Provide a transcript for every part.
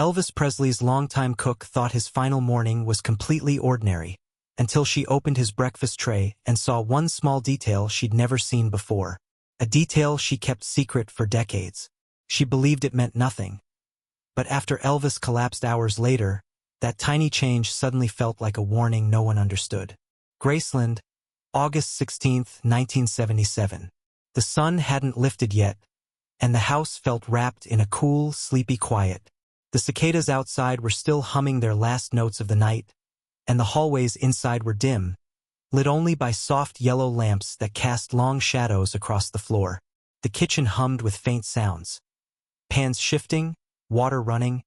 Elvis Presley's longtime cook thought his final morning was completely ordinary, until she opened his breakfast tray and saw one small detail she'd never seen before. A detail she kept secret for decades. She believed it meant nothing. But after Elvis collapsed hours later, that tiny change suddenly felt like a warning no one understood. Graceland, August 16, 1977. The sun hadn't lifted yet, and the house felt wrapped in a cool, sleepy quiet. The cicadas outside were still humming their last notes of the night, and the hallways inside were dim, lit only by soft yellow lamps that cast long shadows across the floor. The kitchen hummed with faint sounds. Pans shifting, water running,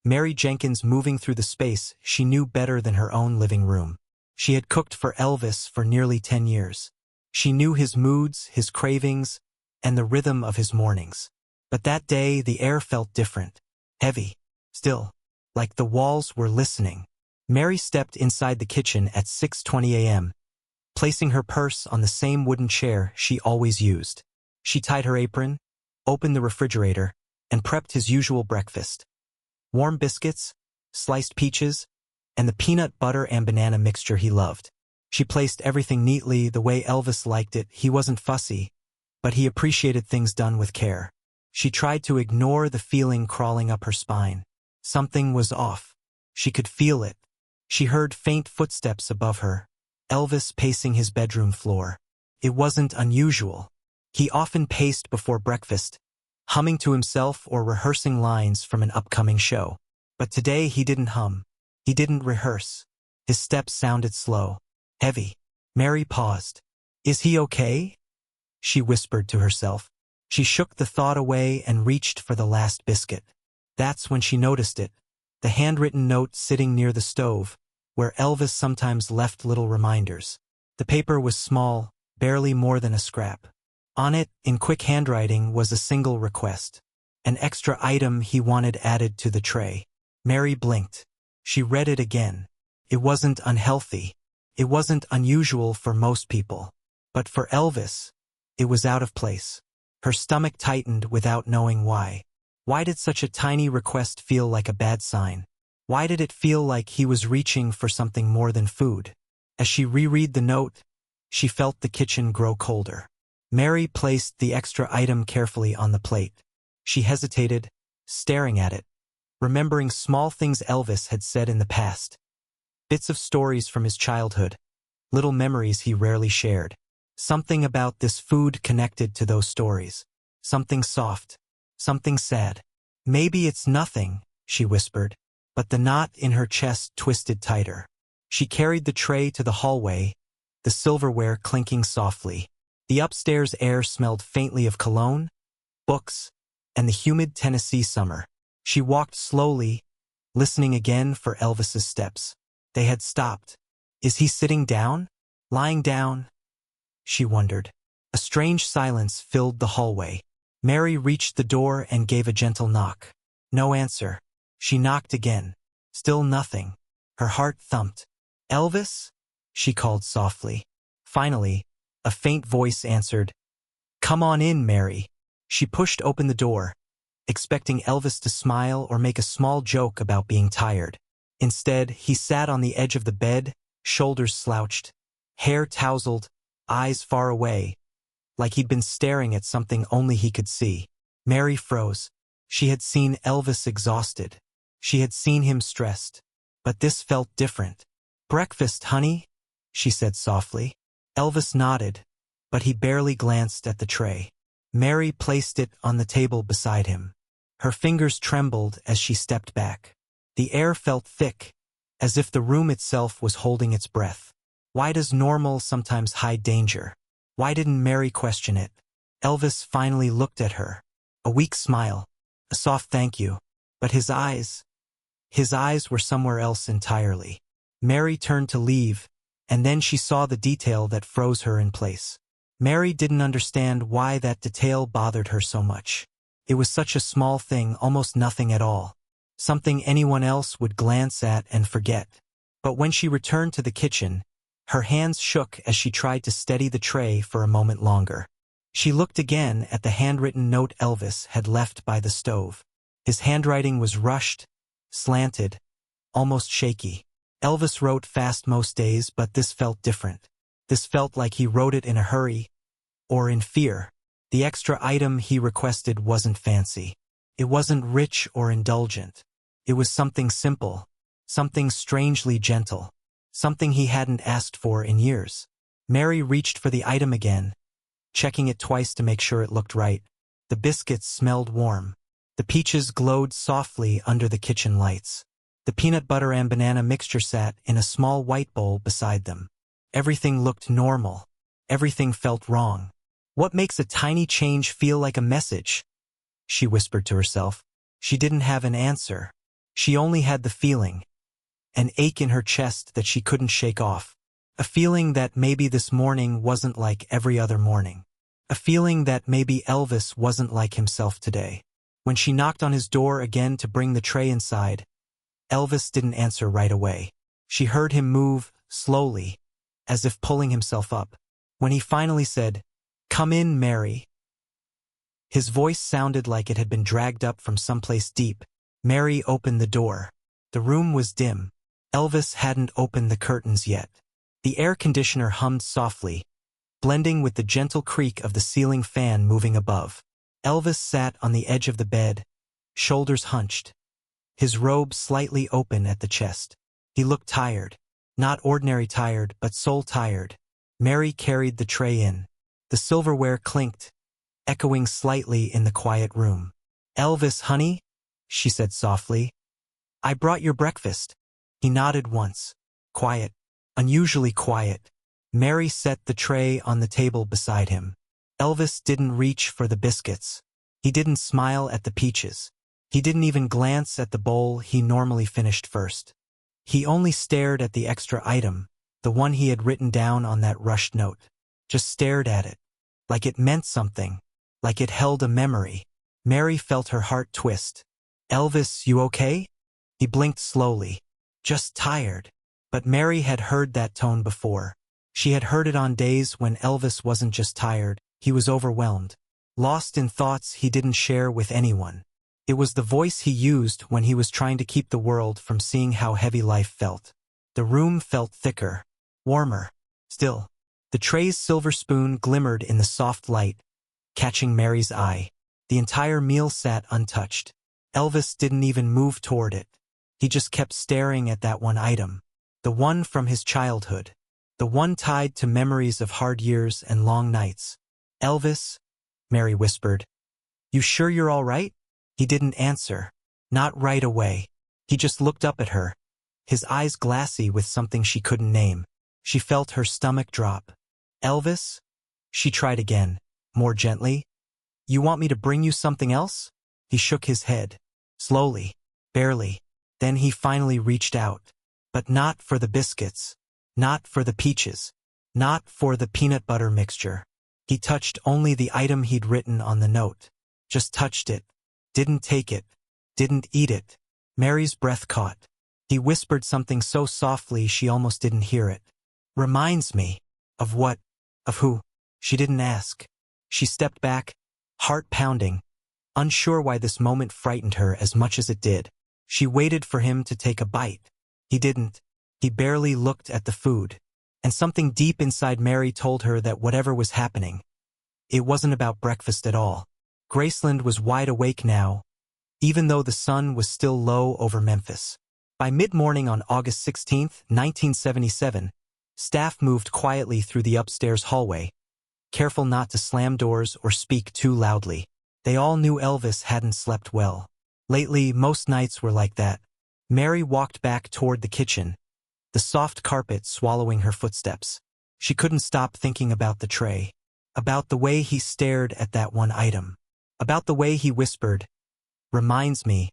Mary Jenkins moving through the space she knew better than her own living room. She had cooked for Elvis for nearly 10 years. She knew his moods, his cravings, and the rhythm of his mornings. But that day the air felt different, heavy, still, like the walls were listening. Mary stepped inside the kitchen at 6:20 a.m., placing her purse on the same wooden chair she always used. She tied her apron, opened the refrigerator, and prepped his usual breakfast. Warm biscuits, sliced peaches, and the peanut butter and banana mixture he loved. She placed everything neatly the way Elvis liked it. He wasn't fussy, but he appreciated things done with care. She tried to ignore the feeling crawling up her spine. Something was off. She could feel it. She heard faint footsteps above her, Elvis pacing his bedroom floor. It wasn't unusual. He often paced before breakfast, humming to himself or rehearsing lines from an upcoming show. But today he didn't hum. He didn't rehearse. His steps sounded slow, heavy. Mary paused. "Is he okay?" she whispered to herself. She shook the thought away and reached for the last biscuit. That's when she noticed it, the handwritten note sitting near the stove, where Elvis sometimes left little reminders. The paper was small, barely more than a scrap. On it, in quick handwriting, was a single request. An extra item he wanted added to the tray. Mary blinked. She read it again. It wasn't unhealthy. It wasn't unusual for most people. But for Elvis, it was out of place. Her stomach tightened without knowing why. Why did such a tiny request feel like a bad sign? Why did it feel like he was reaching for something more than food? As she reread the note, she felt the kitchen grow colder. Mary placed the extra item carefully on the plate. She hesitated, staring at it, remembering small things Elvis had said in the past. Bits of stories from his childhood, little memories he rarely shared. Something about this food connected to those stories. Something soft, something sad. "Maybe it's nothing," she whispered, but the knot in her chest twisted tighter. She carried the tray to the hallway, the silverware clinking softly. The upstairs air smelled faintly of cologne, books, and the humid Tennessee summer. She walked slowly, listening again for Elvis's steps. They had stopped. Is he sitting down? Lying down? She wondered. A strange silence filled the hallway. Mary reached the door and gave a gentle knock. No answer. She knocked again. Still nothing. Her heart thumped. "Elvis?" she called softly. Finally, a faint voice answered. "Come on in, Mary." She pushed open the door, expecting Elvis to smile or make a small joke about being tired. Instead, he sat on the edge of the bed, shoulders slouched, hair tousled, eyes far away, like he'd been staring at something only he could see. Mary froze. She had seen Elvis exhausted. She had seen him stressed. But this felt different. "Breakfast, honey," she said softly. Elvis nodded, but he barely glanced at the tray. Mary placed it on the table beside him. Her fingers trembled as she stepped back. The air felt thick, as if the room itself was holding its breath. Why does normal sometimes hide danger? Why didn't Mary question it? Elvis finally looked at her. A weak smile, a soft thank you. But his eyes were somewhere else entirely. Mary turned to leave, and then she saw the detail that froze her in place. Mary didn't understand why that detail bothered her so much. It was such a small thing, almost nothing at all. Something anyone else would glance at and forget. But when she returned to the kitchen, her hands shook as she tried to steady the tray for a moment longer. She looked again at the handwritten note Elvis had left by the stove. His handwriting was rushed, slanted, almost shaky. Elvis wrote fast most days, but this felt different. This felt like he wrote it in a hurry, or in fear. The extra item he requested wasn't fancy. It wasn't rich or indulgent. It was something simple, something strangely gentle, something he hadn't asked for in years. Mary reached for the item again, checking it twice to make sure it looked right. The biscuits smelled warm. The peaches glowed softly under the kitchen lights. The peanut butter and banana mixture sat in a small white bowl beside them. Everything looked normal. Everything felt wrong. What makes a tiny change feel like a message? She whispered to herself. She didn't have an answer. She only had the feeling, an ache in her chest that she couldn't shake off. A feeling that maybe this morning wasn't like every other morning. A feeling that maybe Elvis wasn't like himself today. When she knocked on his door again to bring the tray inside, Elvis didn't answer right away. She heard him move, slowly, as if pulling himself up. When he finally said, "Come in, Mary," his voice sounded like it had been dragged up from someplace deep. Mary opened the door. The room was dim. Elvis hadn't opened the curtains yet. The air conditioner hummed softly, blending with the gentle creak of the ceiling fan moving above. Elvis sat on the edge of the bed, shoulders hunched, his robe slightly open at the chest. He looked tired. Not ordinary tired, but soul tired. Mary carried the tray in. The silverware clinked, echoing slightly in the quiet room. "Elvis, honey," she said softly. "I brought your breakfast." He nodded once. Quiet. Unusually quiet. Mary set the tray on the table beside him. Elvis didn't reach for the biscuits. He didn't smile at the peaches. He didn't even glance at the bowl he normally finished first. He only stared at the extra item, the one he had written down on that rushed note. Just stared at it. Like it meant something. Like it held a memory. Mary felt her heart twist. "Elvis, you okay?" He blinked slowly. "Just tired." But Mary had heard that tone before. She had heard it on days when Elvis wasn't just tired, he was overwhelmed. Lost in thoughts he didn't share with anyone. It was the voice he used when he was trying to keep the world from seeing how heavy life felt. The room felt thicker, warmer. Still, the tray's silver spoon glimmered in the soft light, catching Mary's eye. The entire meal sat untouched. Elvis didn't even move toward it. He just kept staring at that one item. The one from his childhood. The one tied to memories of hard years and long nights. "Elvis," Mary whispered. "You sure you're all right?" He didn't answer. Not right away. He just looked up at her, his eyes glassy with something she couldn't name. She felt her stomach drop. "Elvis?" She tried again, more gently. "You want me to bring you something else?" He shook his head. Slowly, barely. Then he finally reached out. But not for the biscuits. Not for the peaches. Not for the peanut butter mixture. He touched only the item he'd written on the note. Just touched it. Didn't take it. Didn't eat it. Mary's breath caught. He whispered something so softly she almost didn't hear it. "Reminds me." Of what? Of who? She didn't ask. She stepped back, heart pounding, unsure why this moment frightened her as much as it did. She waited for him to take a bite. He didn't. He barely looked at the food. And something deep inside Mary told her that whatever was happening, it wasn't about breakfast at all. Graceland was wide awake now, even though the sun was still low over Memphis. By mid-morning on August 16, 1977, staff moved quietly through the upstairs hallway, careful not to slam doors or speak too loudly. They all knew Elvis hadn't slept well. Lately, most nights were like that. Mary walked back toward the kitchen, the soft carpet swallowing her footsteps. She couldn't stop thinking about the tray, about the way he stared at that one item, about the way he whispered, "Reminds me."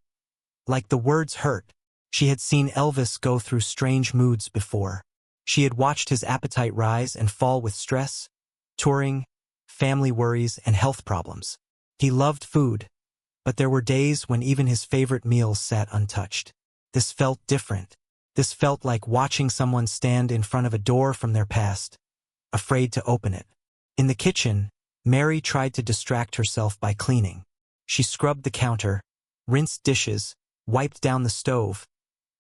Like the words hurt. She had seen Elvis go through strange moods before. She had watched his appetite rise and fall with stress, touring, family worries, and health problems. He loved food, but there were days when even his favorite meals sat untouched. This felt different. This felt like watching someone stand in front of a door from their past, afraid to open it. In the kitchen, Mary tried to distract herself by cleaning. She scrubbed the counter, rinsed dishes, wiped down the stove,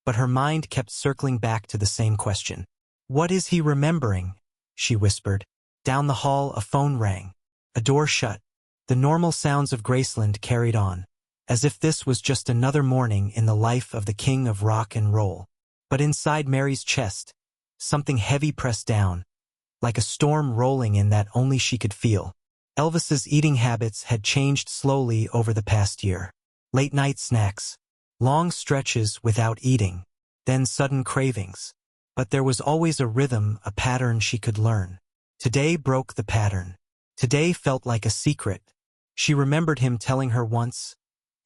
but her mind kept circling back to the same question. "What is he remembering?" she whispered. Down the hall, a phone rang. A door shut. The normal sounds of Graceland carried on, as if this was just another morning in the life of the king of rock and roll. But inside Mary's chest, something heavy pressed down, like a storm rolling in that only she could feel. Elvis's eating habits had changed slowly over the past year. Late-night snacks, long stretches without eating, then sudden cravings. But there was always a rhythm, a pattern she could learn. Today broke the pattern. Today felt like a secret. She remembered him telling her once,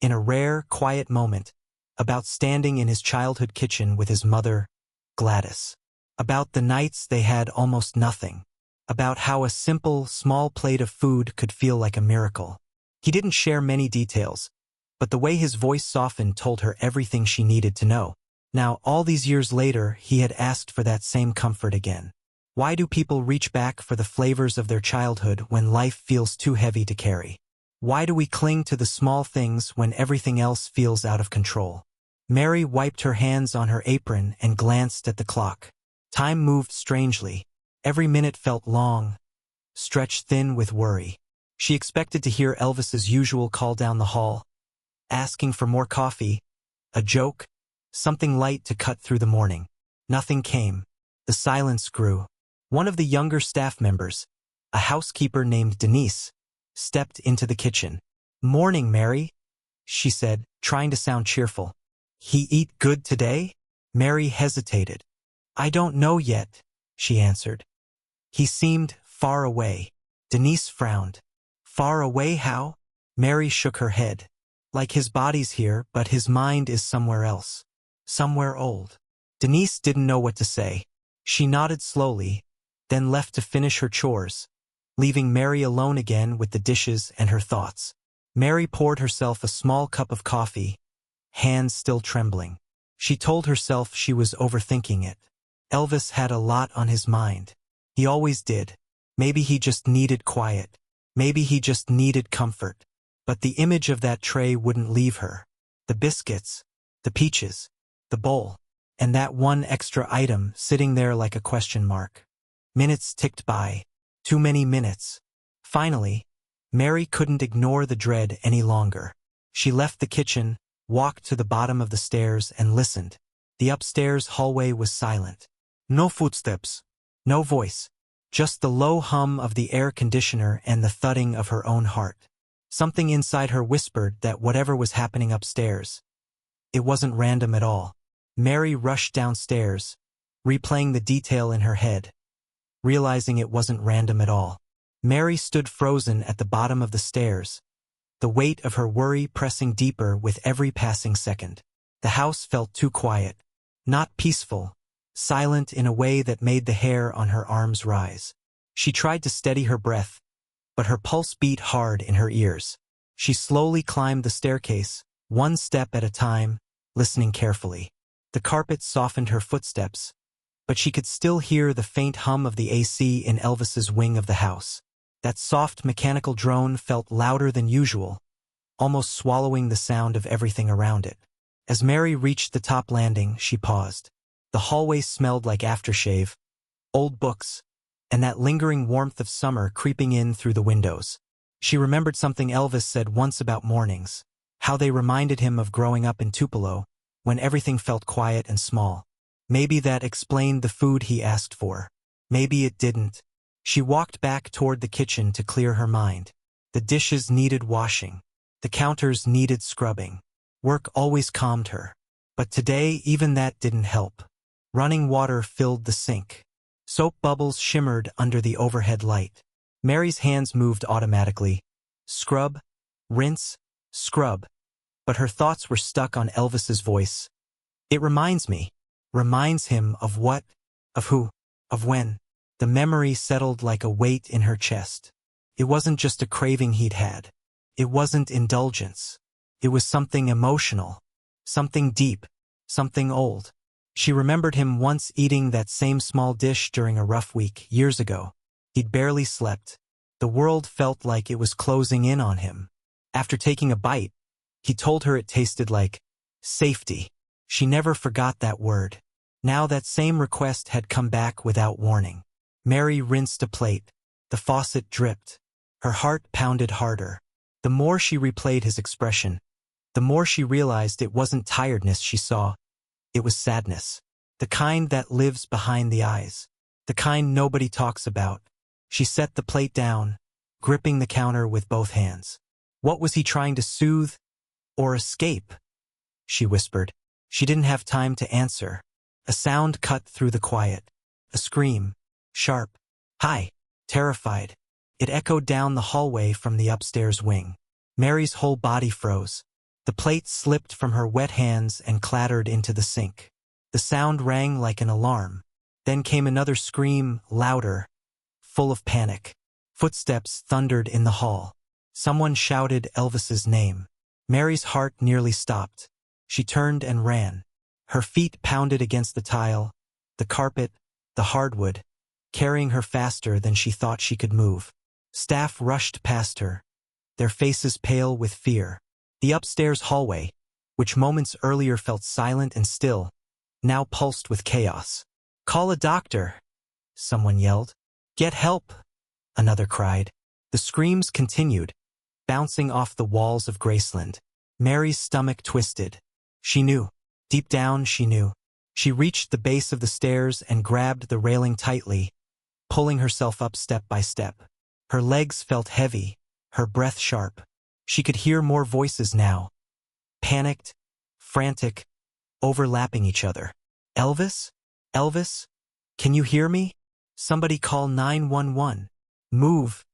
in a rare, quiet moment, about standing in his childhood kitchen with his mother, Gladys. About the nights they had almost nothing. About how a simple, small plate of food could feel like a miracle. He didn't share many details, but the way his voice softened told her everything she needed to know. Now, all these years later, he had asked for that same comfort again. Why do people reach back for the flavors of their childhood when life feels too heavy to carry? Why do we cling to the small things when everything else feels out of control? Mary wiped her hands on her apron and glanced at the clock. Time moved strangely. Every minute felt long, stretched thin with worry. She expected to hear Elvis's usual call down the hall, asking for more coffee, a joke, something light to cut through the morning. Nothing came. The silence grew. One of the younger staff members, a housekeeper named Denise, stepped into the kitchen. "Morning, Mary," she said, trying to sound cheerful. "He eat good today?" Mary hesitated. "I don't know yet," she answered. He seemed far away. Denise frowned. "Far away how?" Mary shook her head. "Like his body's here, but his mind is somewhere else. Somewhere old." Denise didn't know what to say. She nodded slowly, then left to finish her chores, leaving Mary alone again with the dishes and her thoughts. Mary poured herself a small cup of coffee, hands still trembling. She told herself she was overthinking it. Elvis had a lot on his mind. He always did. Maybe he just needed quiet. Maybe he just needed comfort. But the image of that tray wouldn't leave her. The biscuits, the peaches, the bowl, and that one extra item sitting there like a question mark. Minutes ticked by. Too many minutes. Finally, Mary couldn't ignore the dread any longer. She left the kitchen, walked to the bottom of the stairs, and listened. The upstairs hallway was silent. No footsteps. No voice. Just the low hum of the air conditioner and the thudding of her own heart. Something inside her whispered that whatever was happening upstairs, it wasn't random at all. Mary rushed downstairs, replaying the detail in her head, realizing it wasn't random at all. Mary stood frozen at the bottom of the stairs, the weight of her worry pressing deeper with every passing second. The house felt too quiet, not peaceful, silent in a way that made the hair on her arms rise. She tried to steady her breath, but her pulse beat hard in her ears. She slowly climbed the staircase, one step at a time, listening carefully. The carpet softened her footsteps, but she could still hear the faint hum of the AC in Elvis's wing of the house. That soft mechanical drone felt louder than usual, almost swallowing the sound of everything around it. As Mary reached the top landing, she paused. The hallway smelled like aftershave, old books, and that lingering warmth of summer creeping in through the windows. She remembered something Elvis said once about mornings, how they reminded him of growing up in Tupelo, when everything felt quiet and small. Maybe that explained the food he asked for. Maybe it didn't. She walked back toward the kitchen to clear her mind. The dishes needed washing. The counters needed scrubbing. Work always calmed her. But today, even that didn't help. Running water filled the sink. Soap bubbles shimmered under the overhead light. Mary's hands moved automatically. Scrub, rinse, scrub. But her thoughts were stuck on Elvis's voice. It reminds me. Reminds him of what? Of who? Of when? The memory settled like a weight in her chest. It wasn't just a craving he'd had. It wasn't indulgence. It was something emotional. Something deep. Something old. She remembered him once eating that same small dish during a rough week, years ago. He'd barely slept. The world felt like it was closing in on him. After taking a bite, he told her it tasted like Safety. She never forgot that word. Now that same request had come back without warning. Mary rinsed a plate. The faucet dripped. Her heart pounded harder. The more she replayed his expression, the more she realized it wasn't tiredness she saw. It was sadness. The kind that lives behind the eyes. The kind nobody talks about. She set the plate down, gripping the counter with both hands. What was he trying to soothe or escape? She whispered. She didn't have time to answer. A sound cut through the quiet. A scream. Sharp. Hi. Terrified. It echoed down the hallway from the upstairs wing. Mary's whole body froze. The plate slipped from her wet hands and clattered into the sink. The sound rang like an alarm. Then came another scream, louder, full of panic. Footsteps thundered in the hall. Someone shouted Elvis's name. Mary's heart nearly stopped. She turned and ran. Her feet pounded against the tile, the carpet, the hardwood, carrying her faster than she thought she could move. Staff rushed past her, their faces pale with fear. The upstairs hallway, which moments earlier felt silent and still, now pulsed with chaos. "Call a doctor," someone yelled. "Get help," another cried. The screams continued, bouncing off the walls of Graceland. Mary's stomach twisted. She knew. Deep down, she knew. She reached the base of the stairs and grabbed the railing tightly, pulling herself up step by step. Her legs felt heavy, her breath sharp. She could hear more voices now. Panicked, frantic, overlapping each other. "Elvis? Elvis? Can you hear me? Somebody call 911. Move.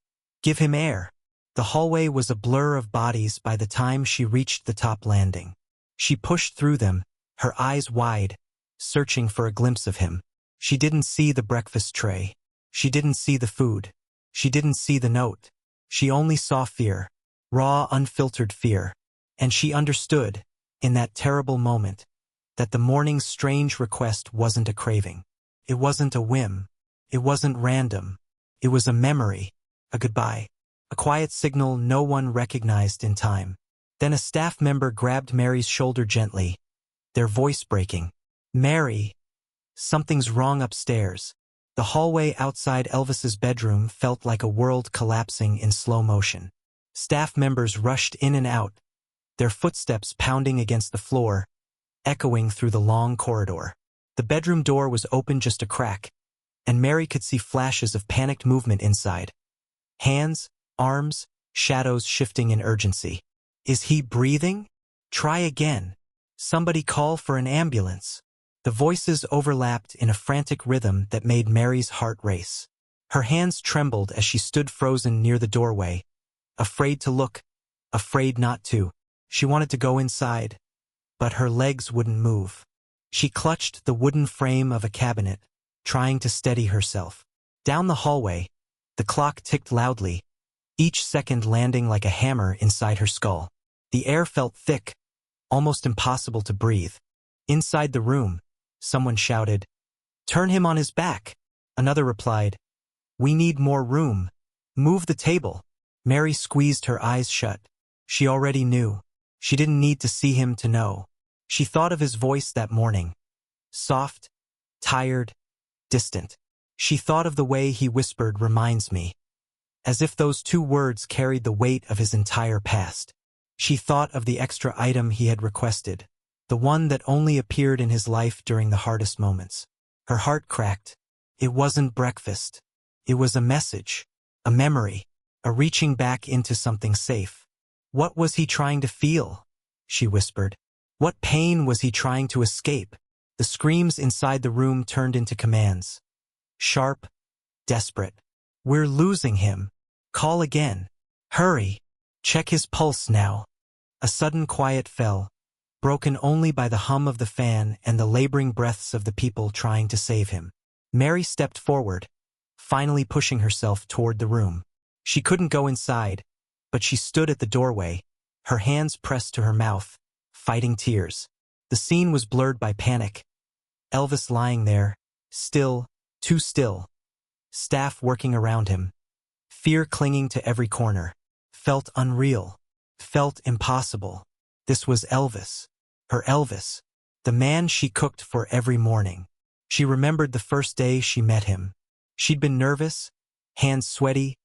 Give him air." The hallway was a blur of bodies by the time she reached the top landing. She pushed through them, her eyes wide, searching for a glimpse of him. She didn't see the breakfast tray. She didn't see the food. She didn't see the note. She only saw fear, raw, unfiltered fear. And she understood, in that terrible moment, that the morning's strange request wasn't a craving. It wasn't a whim. It wasn't random. It was a memory, a goodbye, a quiet signal no one recognized in time. Then a staff member grabbed Mary's shoulder gently, their voice breaking. "Mary, something's wrong upstairs." The hallway outside Elvis's bedroom felt like a world collapsing in slow motion. Staff members rushed in and out, their footsteps pounding against the floor, echoing through the long corridor. The bedroom door was open just a crack, and Mary could see flashes of panicked movement inside. Hands, arms, shadows shifting in urgency. "Is he breathing? Try again. Somebody call for an ambulance." The voices overlapped in a frantic rhythm that made Mary's heart race. Her hands trembled as she stood frozen near the doorway, afraid to look, afraid not to. She wanted to go inside, but her legs wouldn't move. She clutched the wooden frame of a cabinet, trying to steady herself. Down the hallway, the clock ticked loudly, each second landing like a hammer inside her skull. The air felt thick, almost impossible to breathe. Inside the room, someone shouted, "Turn him on his back." Another replied, "We need more room. Move the table." Mary squeezed her eyes shut. She already knew. She didn't need to see him to know. She thought of his voice that morning. Soft, tired, distant. She thought of the way he whispered, "Reminds me," as if those two words carried the weight of his entire past. She thought of the extra item he had requested, the one that only appeared in his life during the hardest moments. Her heart cracked. It wasn't breakfast. It was a message, a memory, a reaching back into something safe. What was he trying to feel? She whispered. What pain was he trying to escape? The screams inside the room turned into commands. Sharp, desperate. "We're losing him. Call again. Hurry. Check his pulse now." A sudden quiet fell, broken only by the hum of the fan and the laboring breaths of the people trying to save him. Mary stepped forward, finally pushing herself toward the room. She couldn't go inside, but she stood at the doorway, her hands pressed to her mouth, fighting tears. The scene was blurred by panic. Elvis lying there, still, too still. Staff working around him. Fear clinging to every corner. Felt unreal. Felt impossible. This was Elvis. Her Elvis. The man she cooked for every morning. She remembered the first day she met him. She'd been nervous, hands sweaty,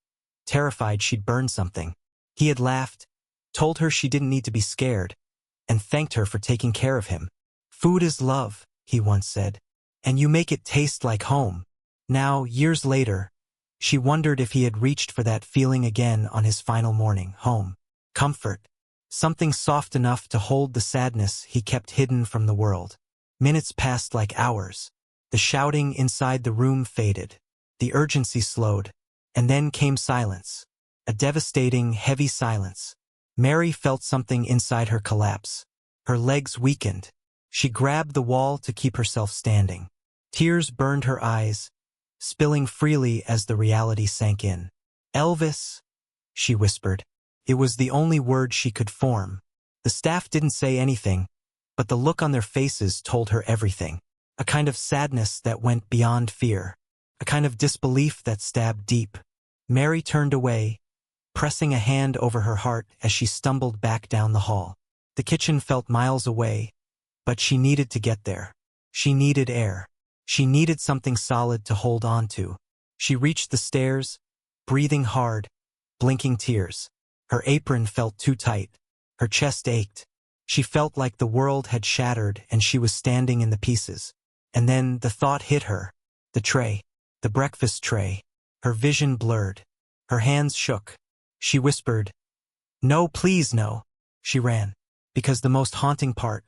terrified she'd burn something. He had laughed, told her she didn't need to be scared, and thanked her for taking care of him. "Food is love," he once said, "and you make it taste like home." Now, years later, she wondered if he had reached for that feeling again on his final morning. Home. Comfort. Something soft enough to hold the sadness he kept hidden from the world. Minutes passed like hours. The shouting inside the room faded. The urgency slowed. And then came silence. A devastating, heavy silence. Mary felt something inside her collapse. Her legs weakened. She grabbed the wall to keep herself standing. Tears burned her eyes, spilling freely as the reality sank in. "Elvis," she whispered. It was the only word she could form. The staff didn't say anything, but the look on their faces told her everything. A kind of sadness that went beyond fear. A kind of disbelief that stabbed deep. Mary turned away, pressing a hand over her heart as she stumbled back down the hall. The kitchen felt miles away, but she needed to get there. She needed air. She needed something solid to hold on to. She reached the stairs, breathing hard, blinking tears. Her apron felt too tight. Her chest ached. She felt like the world had shattered and she was standing in the pieces. And then the thought hit her. The tray. The breakfast tray. Her vision blurred. Her hands shook. She whispered, "No, please no." She ran. Because the most haunting part,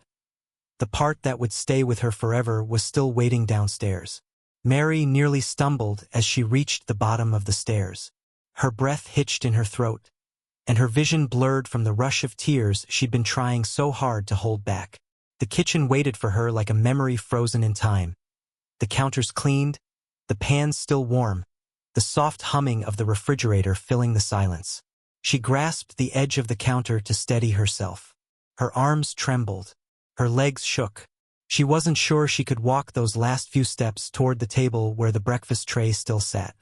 the part that would stay with her forever, was still waiting downstairs. Mary nearly stumbled as she reached the bottom of the stairs. Her breath hitched in her throat, and her vision blurred from the rush of tears she'd been trying so hard to hold back. The kitchen waited for her like a memory frozen in time. The counters cleaned, the pans still warm, the soft humming of the refrigerator filling the silence. She grasped the edge of the counter to steady herself. Her arms trembled. Her legs shook. She wasn't sure she could walk those last few steps toward the table where the breakfast tray still sat.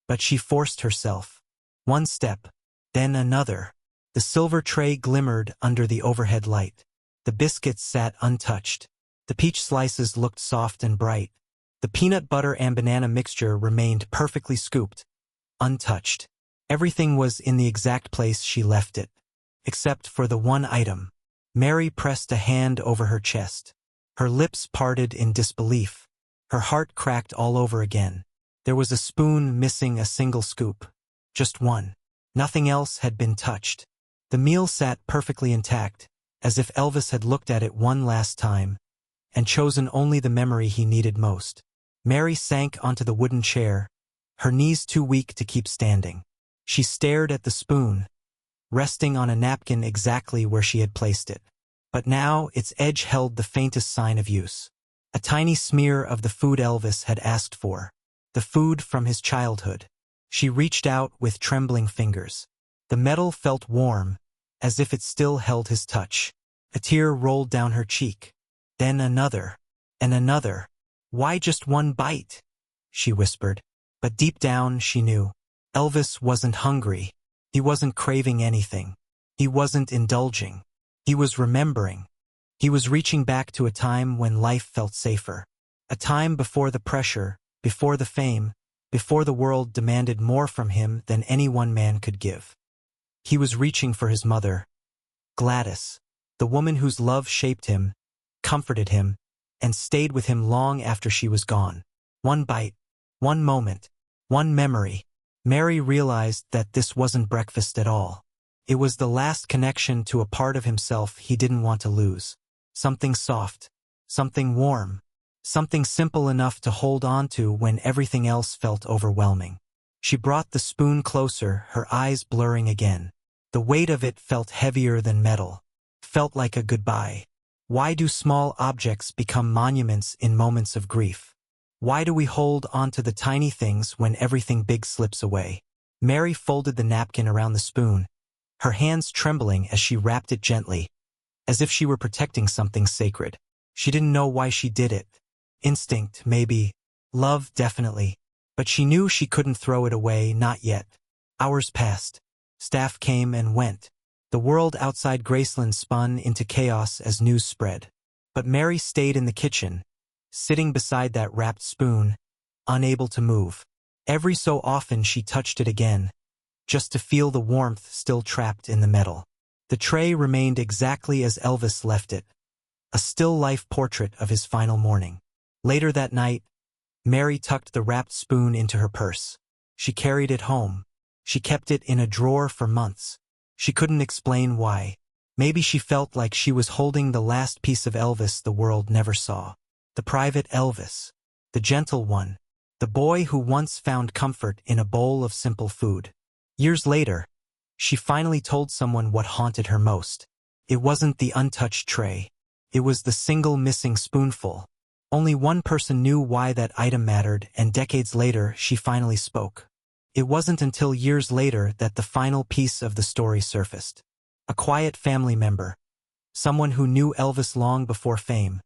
But she forced herself. One step, then another. The silver tray glimmered under the overhead light. The biscuits sat untouched. The peach slices looked soft and bright. The peanut butter and banana mixture remained perfectly scooped, untouched. Everything was in the exact place she left it, except for the one item. Mary pressed a hand over her chest. Her lips parted in disbelief. Her heart cracked all over again. There was a spoon missing a single scoop. Just one. Nothing else had been touched. The meal sat perfectly intact, as if Elvis had looked at it one last time, and chosen only the memory he needed most. Mary sank onto the wooden chair, her knees too weak to keep standing. She stared at the spoon, resting on a napkin exactly where she had placed it. But now its edge held the faintest sign of use. A tiny smear of the food Elvis had asked for. The food from his childhood. She reached out with trembling fingers. The metal felt warm, as if it still held his touch. A tear rolled down her cheek. Then another, and another. "Why just one bite?" she whispered. But deep down she knew. Elvis wasn't hungry. He wasn't craving anything. He wasn't indulging. He was remembering. He was reaching back to a time when life felt safer. A time before the pressure, before the fame, before the world demanded more from him than any one man could give. He was reaching for his mother, Gladys, the woman whose love shaped him, comforted him, and stayed with him long after she was gone. One bite, one moment, one memory. Mary realized that this wasn't breakfast at all. It was the last connection to a part of himself he didn't want to lose. Something soft, something warm, something simple enough to hold on to when everything else felt overwhelming. She brought the spoon closer, her eyes blurring again. The weight of it felt heavier than metal, felt like a goodbye. Why do small objects become monuments in moments of grief? Why do we hold on to the tiny things when everything big slips away? Mary folded the napkin around the spoon, her hands trembling as she wrapped it gently, as if she were protecting something sacred. She didn't know why she did it. Instinct, maybe. Love, definitely. But she knew she couldn't throw it away, not yet. Hours passed. Staff came and went. The world outside Graceland spun into chaos as news spread. But Mary stayed in the kitchen, sitting beside that wrapped spoon, unable to move. Every so often she touched it again, just to feel the warmth still trapped in the metal. The tray remained exactly as Elvis left it, a still-life portrait of his final morning. Later that night, Mary tucked the wrapped spoon into her purse. She carried it home. She kept it in a drawer for months. She couldn't explain why. Maybe she felt like she was holding the last piece of Elvis the world never saw. The private Elvis. The gentle one. The boy who once found comfort in a bowl of simple food. Years later, she finally told someone what haunted her most. It wasn't the untouched tray. It was the single missing spoonful. Only one person knew why that item mattered, and decades later she finally spoke. It wasn't until years later that the final piece of the story surfaced. A quiet family member, someone who knew Elvis long before fame,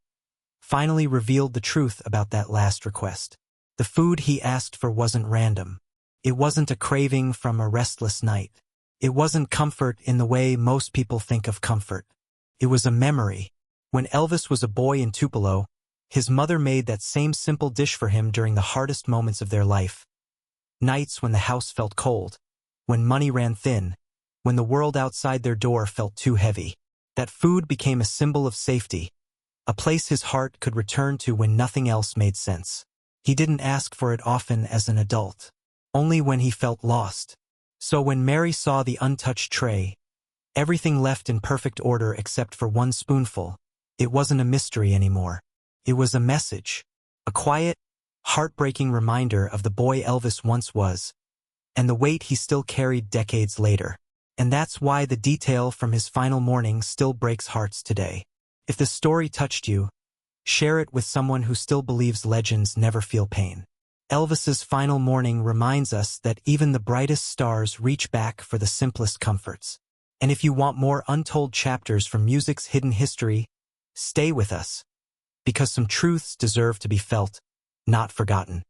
finally revealed the truth about that last request. The food he asked for wasn't random. It wasn't a craving from a restless night. It wasn't comfort in the way most people think of comfort. It was a memory. When Elvis was a boy in Tupelo, his mother made that same simple dish for him during the hardest moments of their life. Nights when the house felt cold, when money ran thin, when the world outside their door felt too heavy. That food became a symbol of safety, a place his heart could return to when nothing else made sense. He didn't ask for it often as an adult, only when he felt lost. So when Mary saw the untouched tray, everything left in perfect order except for one spoonful, it wasn't a mystery anymore. It was a message, a quiet, heartbreaking reminder of the boy Elvis once was, and the weight he still carried decades later. And that's why the detail from his final morning still breaks hearts today. If the story touched you, share it with someone who still believes legends never feel pain. Elvis's final morning reminds us that even the brightest stars reach back for the simplest comforts. And if you want more untold chapters from music's hidden history, stay with us, because some truths deserve to be felt, not forgotten.